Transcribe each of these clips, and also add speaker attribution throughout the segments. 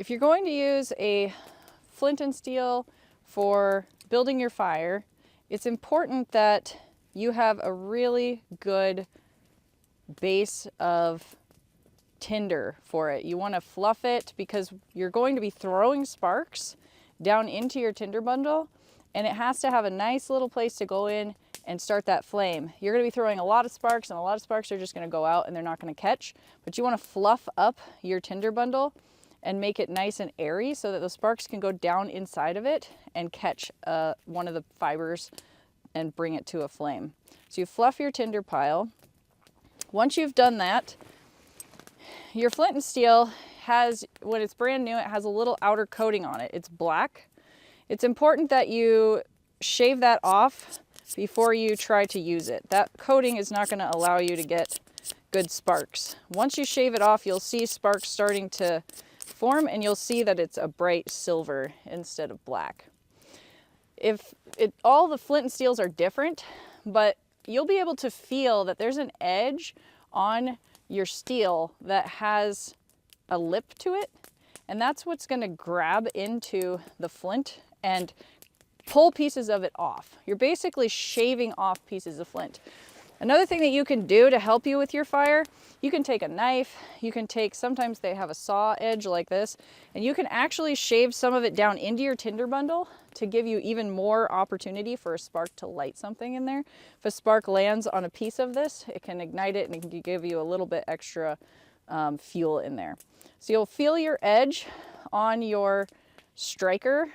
Speaker 1: If you're going to use a flint and steel for building your fire, it's important that you have a really good base of tinder for it. You want to fluff it because you're going to be throwing sparks down into your tinder bundle, and it has to have a nice little place to go in and start that flame. You're going to be throwing a lot of sparks, and a lot of sparks are just going to go out and they're not going to catch, but you want to fluff up your tinder bundle and make it nice and airy so that the sparks can go down inside of it and catch one of the fibers and bring it to a flame. So you fluff your tinder pile. Once you've done that, your flint and steel has, when it's brand new, it has a little outer coating on it. It's black. It's important that you shave that off before you try to use it. That coating is not going to allow you to get good sparks. Once you shave it off, you'll see sparks starting to form, and you'll see that it's a bright silver instead of black. All the flint and steels are different, but you'll be able to feel that there's an edge on your steel that has a lip to it, and that's what's going to grab into the flint and pull pieces of it off. You're basically shaving off pieces of flint. Another thing that you can do to help you with your fire, you can take a knife, you can take, sometimes they have a saw edge like this, and you can actually shave some of it down into your tinder bundle to give you even more opportunity for a spark to light something in there. If a spark lands on a piece of this, it can ignite it and it can give you a little bit extra fuel in there. So you'll feel your edge on your striker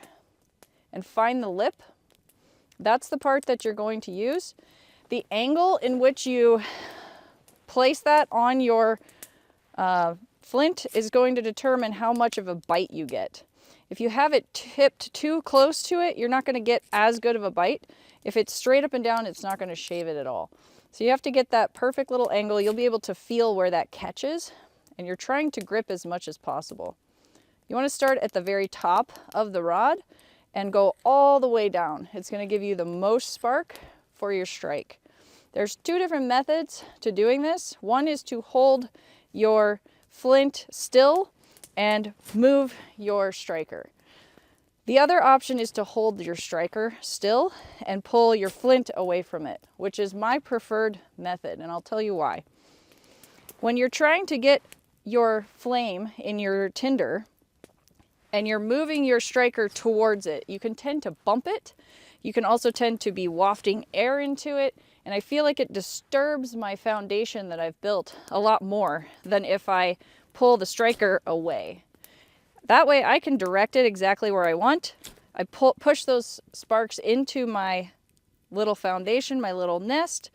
Speaker 1: and find the lip. That's the part that you're going to use. The angle in which you place that on your flint is going to determine how much of a bite you get. If you have it tipped too close to it, you're not going to get as good of a bite. If it's straight up and down, it's not going to shave it at all. So you have to get that perfect little angle. You'll be able to feel where that catches, and you're trying to grip as much as possible. You want to start at the very top of the rod and go all the way down. It's going to give you the most spark for your strike. There's two different methods to doing this. One is to hold your flint still and move your striker. The other option is to hold your striker still and pull your flint away from it, which is my preferred method, and I'll tell you why. When you're trying to get your flame in your tinder and you're moving your striker towards it, you can tend to bump it. You can also tend to be wafting air into it, and I feel like it disturbs my foundation that I've built a lot more than if I pull the striker away. That way I can direct it exactly where I want. I push those sparks into my little foundation, my little nest,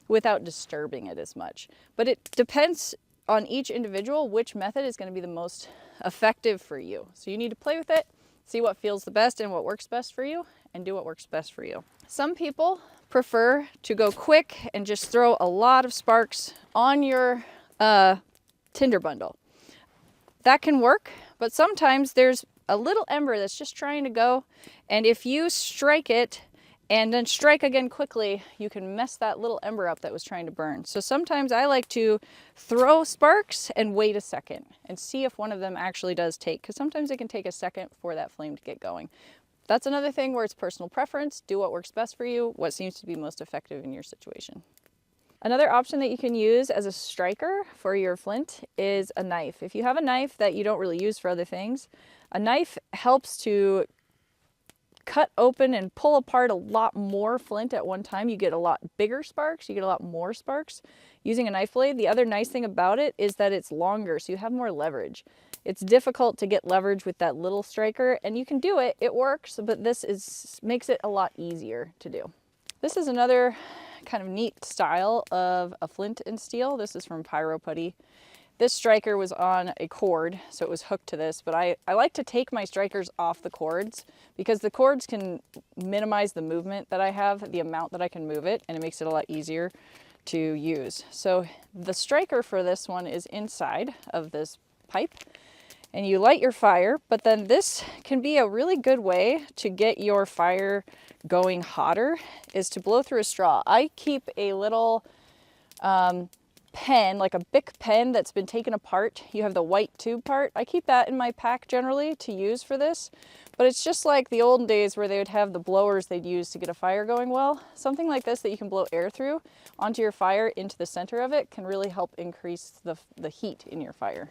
Speaker 1: without disturbing it as much. But it depends on each individual which method is going to be the most effective for you. So you need to play with it, see what feels the best and what works best for you, and do what works best for you. Some people prefer to go quick and just throw a lot of sparks on your tinder bundle. That can work, but sometimes there's a little ember that's just trying to go, and if you strike it and then strike again quickly, you can mess that little ember up that was trying to burn. So sometimes I like to throw sparks and wait a second and see if one of them actually does take, because sometimes it can take a second for that flame to get going. That's another thing where it's personal preference. Do what works best for you, what seems to be most effective in your situation. Another option that you can use as a striker for your flint is a knife. If you have a knife that you don't really use for other things, a knife helps to cut open and pull apart a lot more flint at one time. You get a lot bigger sparks, you get a lot more sparks using a knife blade. The other nice thing about it is that it's longer, so you have more leverage. It's difficult to get leverage with that little striker, and you can do it, it works, but this makes it a lot easier to do. This is another kind of neat style of a flint and steel. This is from Pyro Putty. This striker was on a cord, so it was hooked to this, but I like to take my strikers off the cords because the cords can minimize the movement that I have, the amount that I can move it, and it makes it a lot easier to use. So the striker for this one is inside of this pipe, and you light your fire, but then this can be a really good way to get your fire going hotter, is to blow through a straw. I keep a little pen, like a Bic pen that's been taken apart. You have the white tube part. I keep that in my pack generally to use for this, but it's just like the olden days where they would have the blowers they'd use to get a fire going well. Something like this that you can blow air through onto your fire into the center of it can really help increase the heat in your fire.